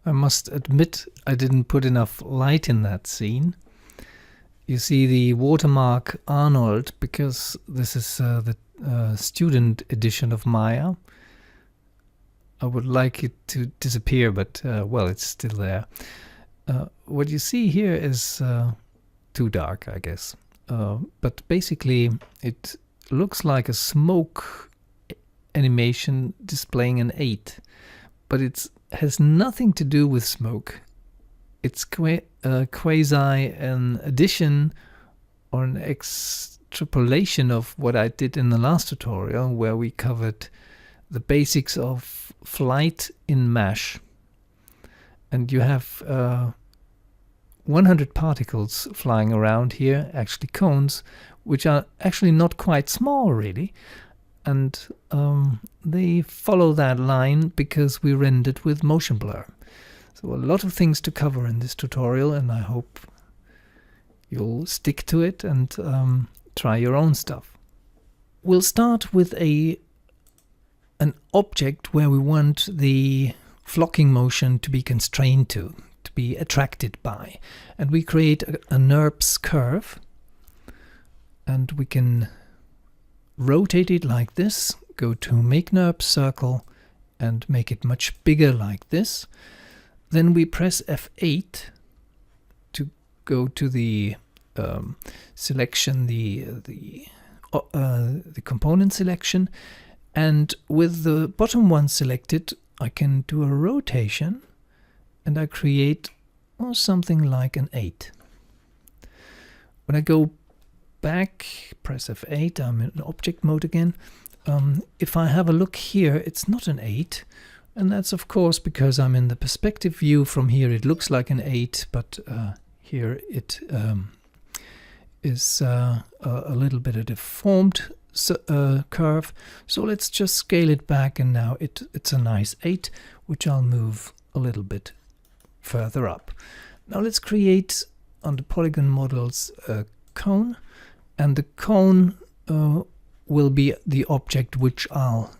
I must admit I didn't put enough light in that scene. You see the watermark Arnold because this is the student edition of Maya. I would like it to disappear, but well, it's still there. What you see here is too dark, I guess. But basically it looks like a smoke animation displaying an 8. But it has nothing to do with smoke. It's quasi an addition or an extrapolation of what I did in the last tutorial, where we covered the basics of flight in mesh. And you have 100 particles flying around here, actually cones, which are actually not quite small really. And they follow that line because we rendered with motion blur. So a lot of things to cover in this tutorial, and I hope you'll stick to it and try your own stuff. We'll start with an object where we want the flocking motion to be constrained to be attracted by. And we create a NURBS curve, and we can rotate it like this, go to make NURBS circle and make it much bigger like this. Then we press F8 to go to the selection, the component selection, and with the bottom one selected I can do a rotation and I create something like an 8. When I go back, press F8, I'm in object mode again. If I have a look here, it's not an 8, and that's of course because I'm in the perspective view. From here it looks like an 8, but here it is a little bit a deformed curve. So let's just scale it back, and now it's a nice 8, which I'll move a little bit further up. Now let's create on the polygon models a cone, and the cone will be the object which I'll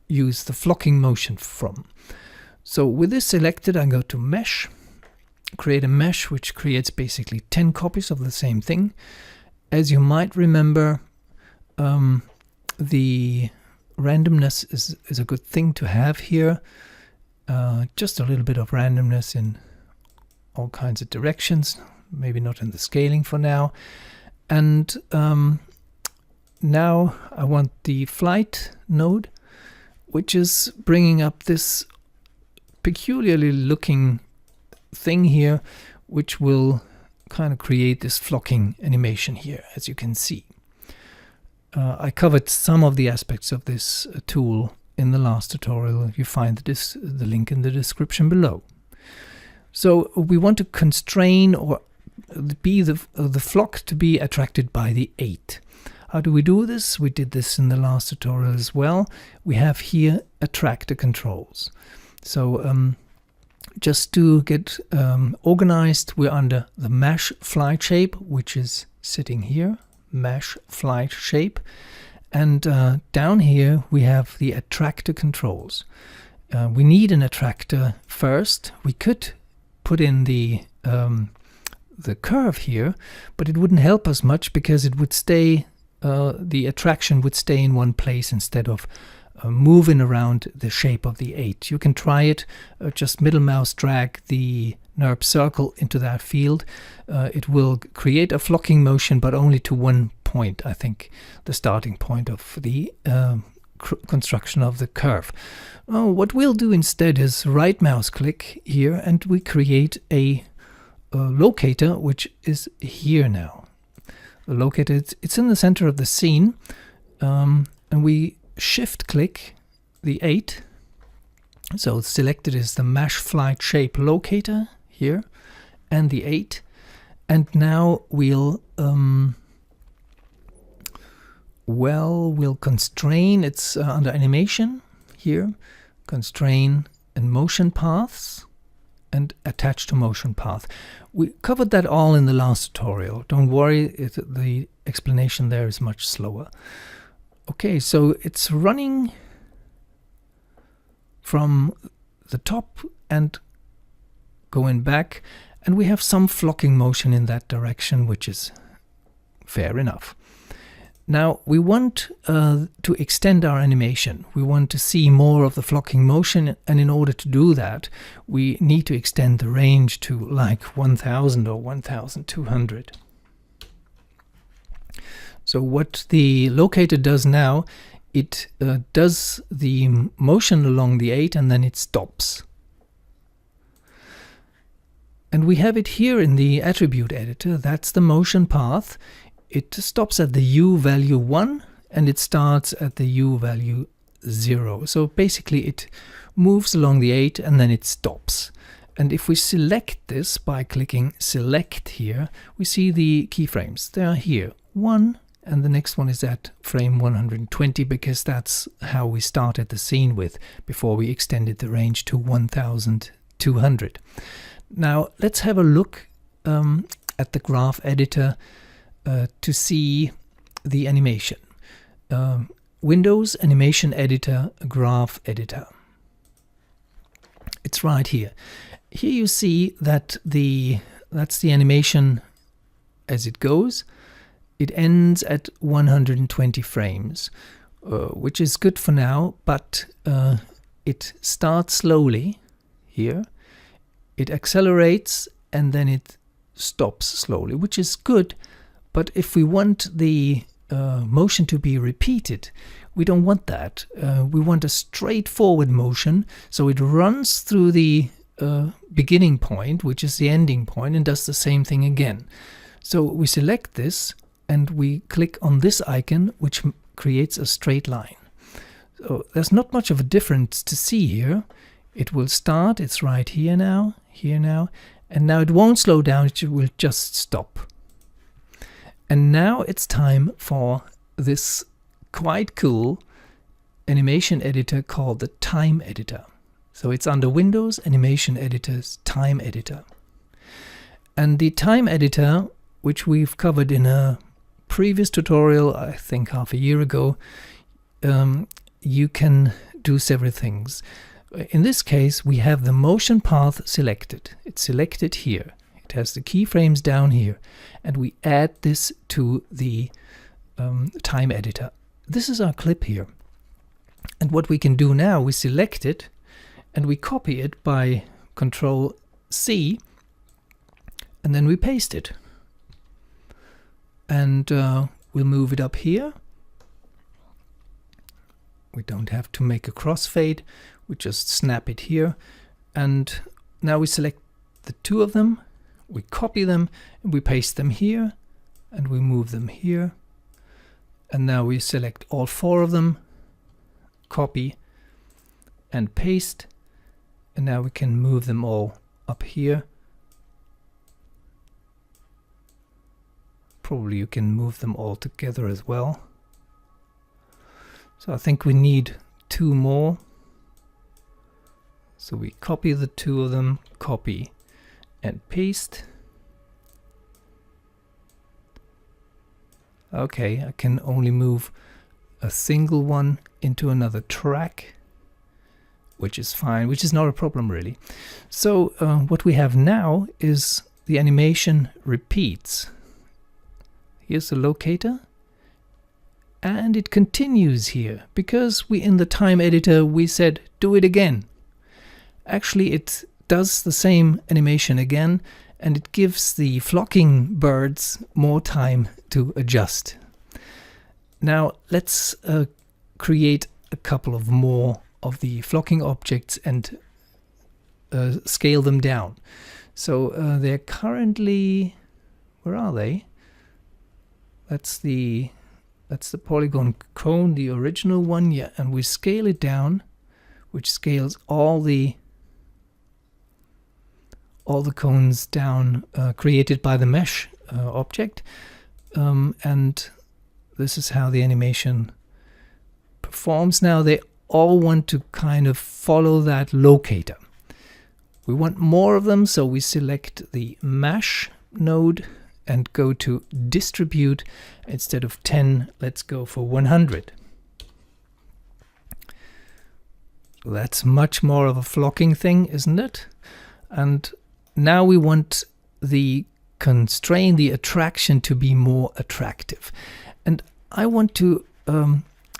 use the flocking motion from. So with this selected, I go to mesh, create a mesh which creates basically 10 copies of the same thing. As you might remember, the randomness is a good thing to have here. Just a little bit of randomness in all kinds of directions, maybe not in the scaling for now. And now I want the flight node, which is bringing up this peculiarly looking thing here, which will kind of create this flocking animation here, as you can see. I covered some of the aspects of this tool in the last tutorial. You find the link in the description below. So we want to constrain or be the flock to be attracted by the 8. How do we do this? We did this in the last tutorial as well. We have here attractor controls. So just to get organized, we're under the mesh flight shape, which is sitting here, mesh flight shape. And down here we have the attractor controls. We need an attractor first. We could put in the curve here, but it wouldn't help us much because it would stay, the attraction would stay in one place instead of moving around the shape of the 8. You can try it, just middle mouse drag the NURBS circle into that field. It will create a flocking motion, but only to one point, I think, the starting point of the construction of the curve. What we'll do instead is right mouse click here, and we create a locator, which is here now. The locator, it's in the center of the scene, and we shift click the 8. So selected is the mesh flight shape locator here and the 8. And now we'll constrain. It's under animation here, constrain and motion paths and attach to motion path. We covered that all in the last tutorial. Don't worry, the explanation there is much slower. Okay, so it's running from the top and going back, and we have some flocking motion in that direction, which is fair enough. Now we want to extend our animation. We want to see more of the flocking motion, and in order to do that we need to extend the range to like 1000 or 1200. So what the locator does now, it does the motion along the 8 and then it stops. And we have it here in the attribute editor. That's the motion path. It stops at the U value 1 and it starts at the U value 0. So basically it moves along the 8 and then it stops. And if we select this by clicking select here, we see the keyframes. They are here, 1, and the next one is at frame 120, because that's how we started the scene with before we extended the range to 1200. Now let's have a look at the graph editor to see the animation. Windows Animation Editor, Graph Editor. It's right here. Here you see that that's the animation as it goes. It ends at 120 frames, which is good for now, but it starts slowly here. It accelerates and then it stops slowly, which is good. But if we want the motion to be repeated, we don't want that. We want a straightforward motion, so it runs through the beginning point, which is the ending point, and does the same thing again. So we select this and we click on this icon, which creates a straight line. So there's not much of a difference to see here. It will start, it's right here now, and now it won't slow down, it will just stop. And now it's time for this quite cool animation editor called the Time Editor. So it's under Windows Animation Editor's Time Editor. And the Time Editor, which we've covered in a previous tutorial, I think half a year ago, you can do several things. In this case, we have the motion path selected. It's selected here. It has the keyframes down here, and we add this to the time editor. This is our clip here. And what we can do now, we select it and we copy it by Control C, and then we paste it. And we'll move it up here. We don't have to make a crossfade. We just snap it here. And now we select the two of them. We copy them and we paste them here, and we move them here. And now we select all four of them, copy and paste, and now we can move them all up here. Probably you can move them all together as well. So I think we need two more. So we copy the two of them, copy and paste. Okay, I can only move a single one into another track, which is fine, which is not a problem really. So what we have now is the animation repeats. Here's the locator, and it continues here because we in the time editor we said do it again. Actually it does the same animation again, and it gives the flocking birds more time to adjust. Now let's create a couple of more of the flocking objects and scale them down. So they're currently, where are they? That's the polygon cone, the original one, yeah, and we scale it down, which scales all the cones down created by the mesh object, and this is how the animation performs. Now they all want to kind of follow that locator. We want more of them, so we select the mesh node and go to distribute. Instead of 10, let's go for 100. That's much more of a flocking thing, isn't it? And now we want the constraint, the attraction, to be more attractive. And I want to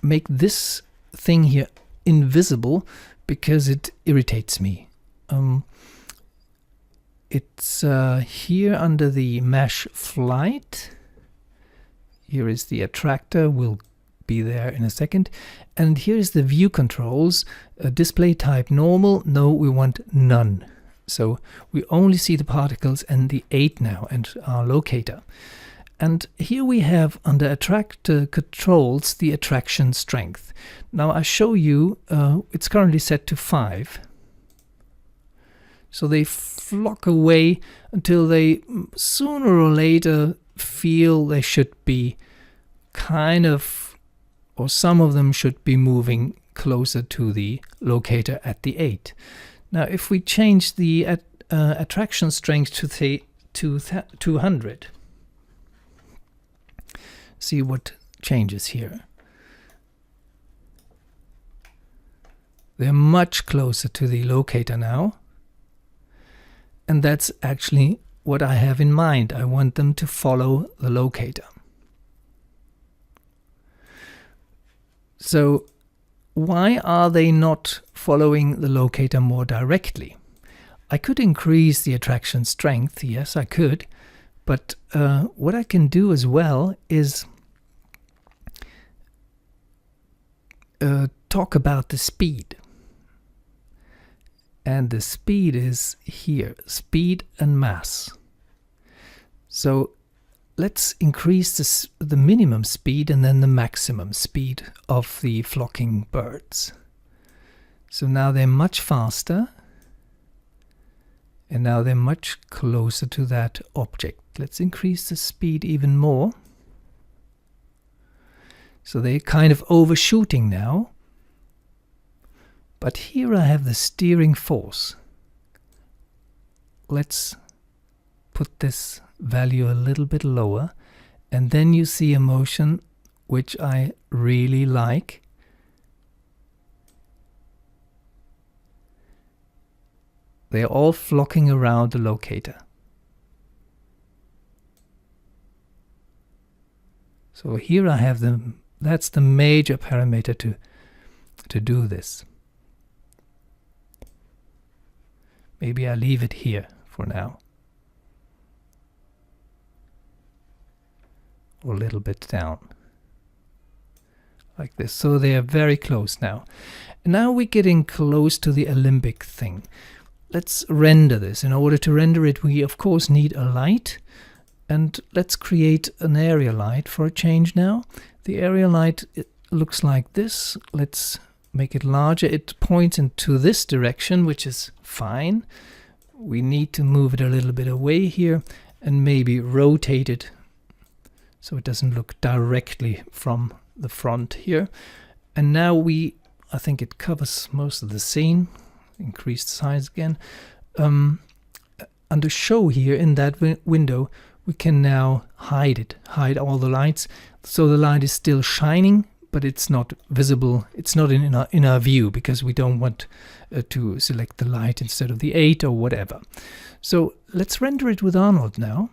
make this thing here invisible because it irritates me. It's here under the mesh flight. Here is the attractor, will be there in a second. And here's the view controls. Display type normal, no, we want none. So we only see the particles and the 8 now and our locator. And here we have under attractor controls the attraction strength. Now I show you it's currently set to 5. So they flock away until they sooner or later feel they should be kind of, or some of them should be moving closer to the locator at the 8. Now if we change the attraction strength to 200, see what changes here. They're much closer to the locator now. And that's actually what I have in mind. I want them to follow the locator. So why are they not following the locator more directly? I could increase the attraction strength, yes I could, but what I can do as well is talk about the speed. And the speed is here, speed and mass. So let's increase the minimum speed and then the maximum speed of the flocking birds. So now they're much faster. And now they're much closer to that object. Let's increase the speed even more. So they're kind of overshooting now. But here I have the steering force. Let's put this value a little bit lower. And then you see a motion which I really like. They're all flocking around the locator. So here I have them. That's the major parameter to do this. Maybe I leave it here for now. Or a little bit down. Like this. So they are very close now. And now we're getting close to the Alembic thing. Let's render this. In order to render it, we of course need a light. And let's create an area light for a change now. The area light, it looks like this. Let's make it larger. It points into this direction, which is fine. We need to move it a little bit away here and maybe rotate it so it doesn't look directly from the front here. And now I think it covers most of the scene. Increase the size again. Under show here in that window, we can now hide all the lights. So the light is still shining, but it's not visible. It's not in our view because we don't want to select the light instead of the 8 or whatever. So let's render it with Arnold now.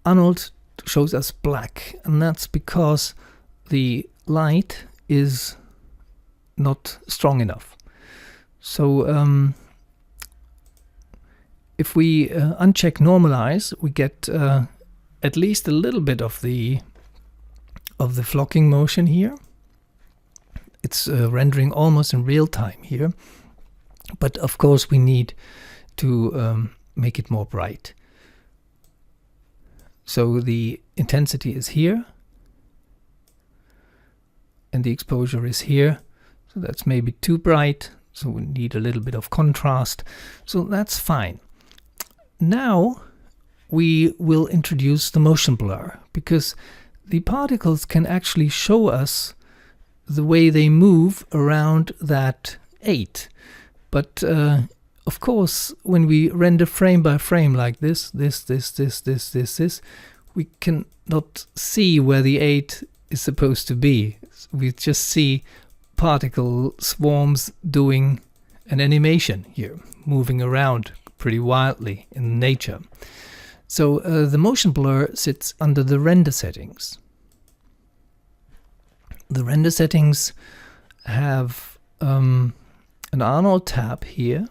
Arnold shows us black, and that's because the light is not strong enough. So if we uncheck normalize, we get at least a little bit of the flocking motion here. It's rendering almost in real time here, but of course we need to make it more bright. So the intensity is here and the exposure is here. So that's maybe too bright, so we need a little bit of contrast. So that's fine. Now we will introduce the motion blur, because the particles can actually show us the way they move around that 8. But of course, when we render frame by frame like this, we cannot see where the 8 is supposed to be. We just see particle swarms doing an animation here, moving around pretty wildly in nature. So the motion blur sits under the render settings. The render settings have an Arnold tab here,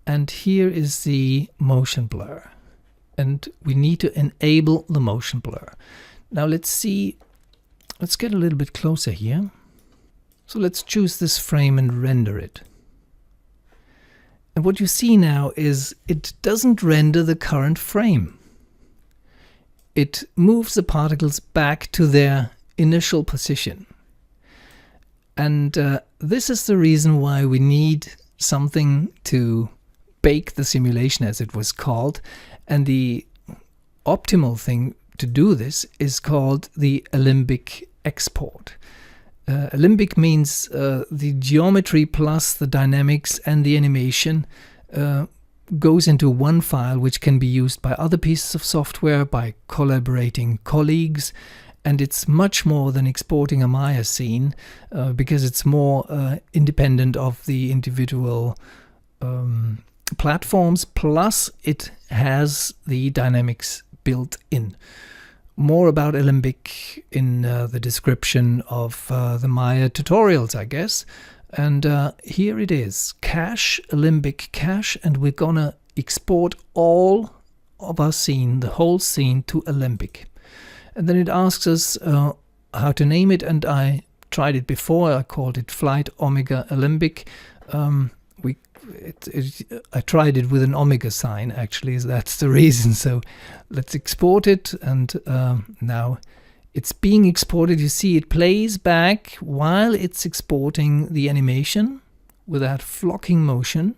and here is the motion blur. And we need to enable the motion blur. Now let's get a little bit closer here. So let's choose this frame and render it. And what you see now is it doesn't render the current frame. It moves the particles back to their initial position. And this is the reason why we need something to bake the simulation, as it was called. And the optimal thing to do this is called the Alembic export. Alembic means the geometry plus the dynamics and the animation goes into one file, which can be used by other pieces of software, by collaborating colleagues, and it's much more than exporting a Maya scene because it's more independent of the individual platforms, plus it has the dynamics built in. More about Alembic in the description of the Maya tutorials, I guess. And here it is, cache, Alembic cache, and we're gonna export all of our scene, the whole scene, to Alembic. And then it asks us how to name it, and I tried it before. I called it Flight Omega Alembic. I tried it with an omega sign, actually, that's the reason. So let's export it, and now it's being exported. You see it plays back while it's exporting the animation with that flocking motion.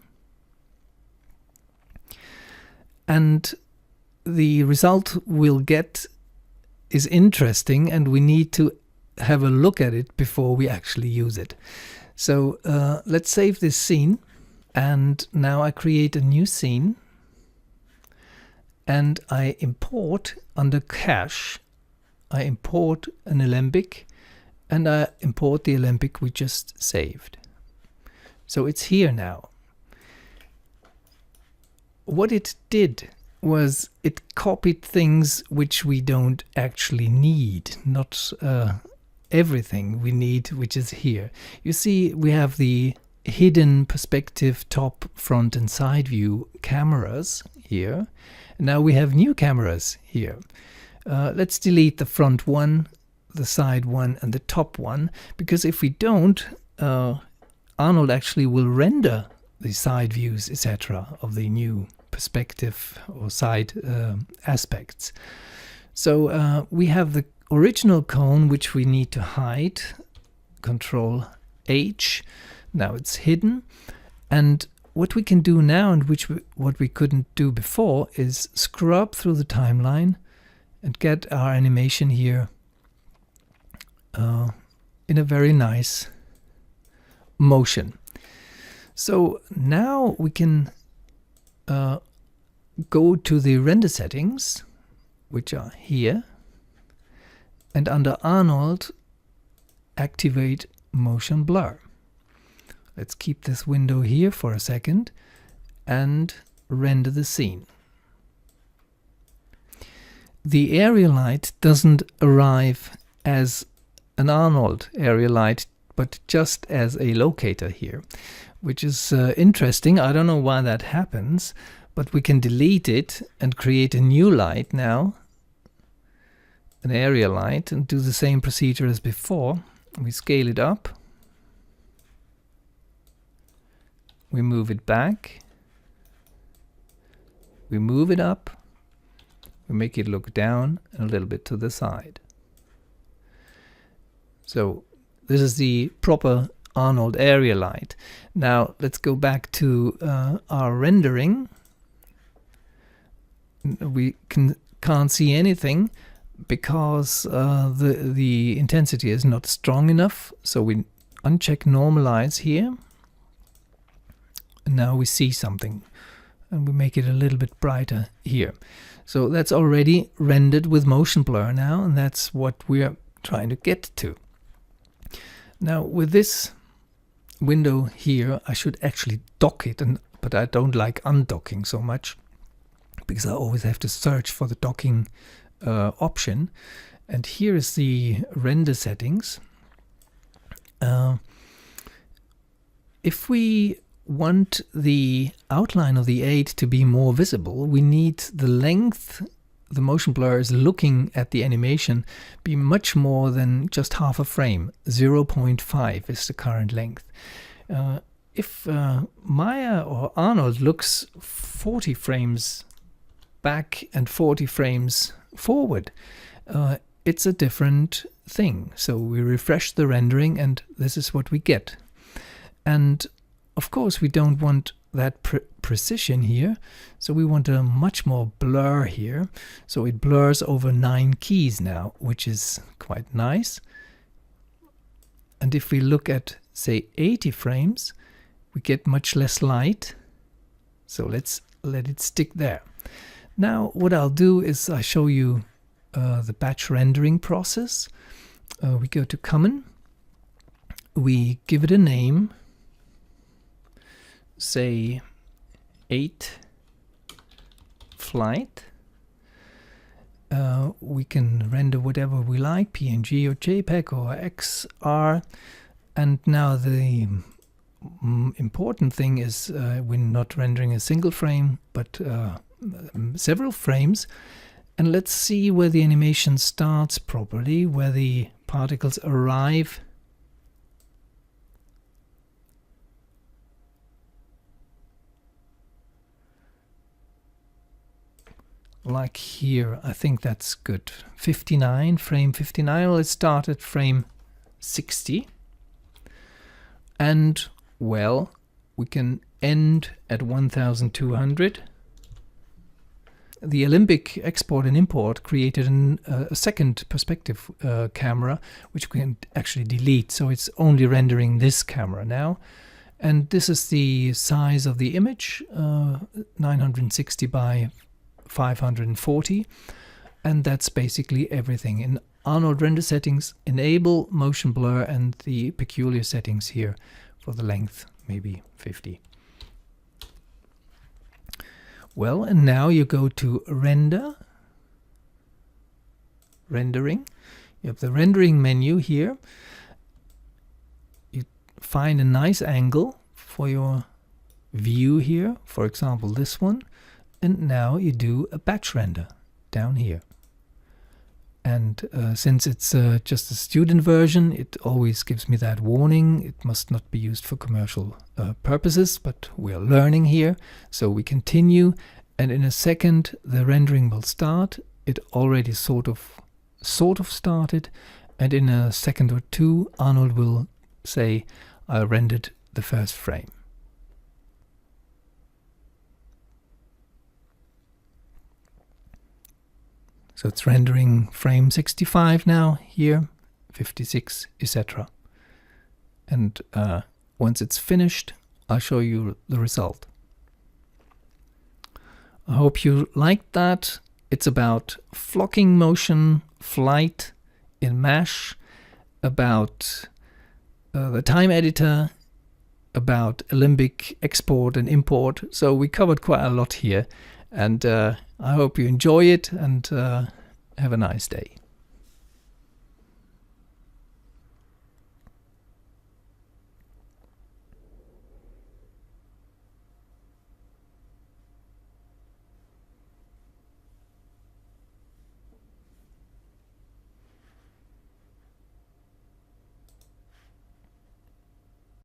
And the result we'll get is interesting, and we need to have a look at it before we actually use it. So let's save this scene. And now I create a new scene, and I import under cache. I import an Alembic, and I import the Alembic we just saved. So it's here now. What it did was it copied things which we don't actually need, not everything we need, which is here. You see, we have the hidden perspective, top, front and side view cameras here. Now we have new cameras here. Let's delete the front one, the side one and the top one, because if we don't, Arnold actually will render the side views, etc. of the new perspective or side aspects. So we have the original cone, which we need to hide, Control H. Now it's hidden, and what we can do now, and what we couldn't do before, is scrub through the timeline and get our animation here in a very nice motion. So now we can go to the render settings, which are here, and under Arnold activate motion blur. Let's keep this window here for a second and render the scene. The area light doesn't arrive as an Arnold area light, but just as a locator here, which is interesting. I don't know why that happens, but we can delete it and create a new light now, an area light, and do the same procedure as before. We scale it up. We move it back, we move it up, we make it look down and a little bit to the side. So this is the proper Arnold area light. Now let's go back to our rendering. We can't see anything because the intensity is not strong enough, so we uncheck normalize here. And now we see something, and we make it a little bit brighter here. So that's already rendered with motion blur now, and that's what we're trying to get to. Now with this window here, I should actually dock it, but I don't like undocking so much because I always have to search for the docking option. And here is the render settings. If we want the outline of the 8 to be more visible, we need the length the motion blur is looking at the animation be much more than just half a frame. 0.5 is the current length. If Maya or Arnold looks 40 frames back and 40 frames forward, it's a different thing. So we refresh the rendering and this is what we get. And of course we don't want that precision here, so we want a much more blur here. So it blurs over 9 keys now, which is quite nice. And if we look at, say, 80 frames, we get much less light. So let's let it stick there. Now what I'll do is I show you the batch rendering process. We go to Common, we give it a name, say 8 flight. We can render whatever we like, PNG or JPEG or XR. And now the important thing is we're not rendering a single frame, but several frames. And let's see where the animation starts properly, where the particles arrive. Like here, I think that's good. 59, frame 59. Let's start at frame 60. And, well, we can end at 1200. The Alembic export and import created a second perspective camera, which we can actually delete. So it's only rendering this camera now. And this is the size of the image, 960 by 540, and that's basically everything. In Arnold render settings, enable motion blur and the peculiar settings here for the length, maybe 50. Well, and now you go to render, rendering. You have the rendering menu here. You find a nice angle for your view here, for example this one. And now you do a batch render down here. And since it's just a student version, it always gives me that warning. It must not be used for commercial purposes, but we're learning here. So we continue, and in a second the rendering will start. It already sort of started, and in a second or two Arnold will say, I rendered the first frame. So it's rendering frame 65 now, here, 56, etc. And once it's finished, I'll show you the result. I hope you liked that. It's about flocking motion, flight in Mesh, about the time editor, about Alembic export and import. So we covered quite a lot here. And I hope you enjoy it and have a nice day.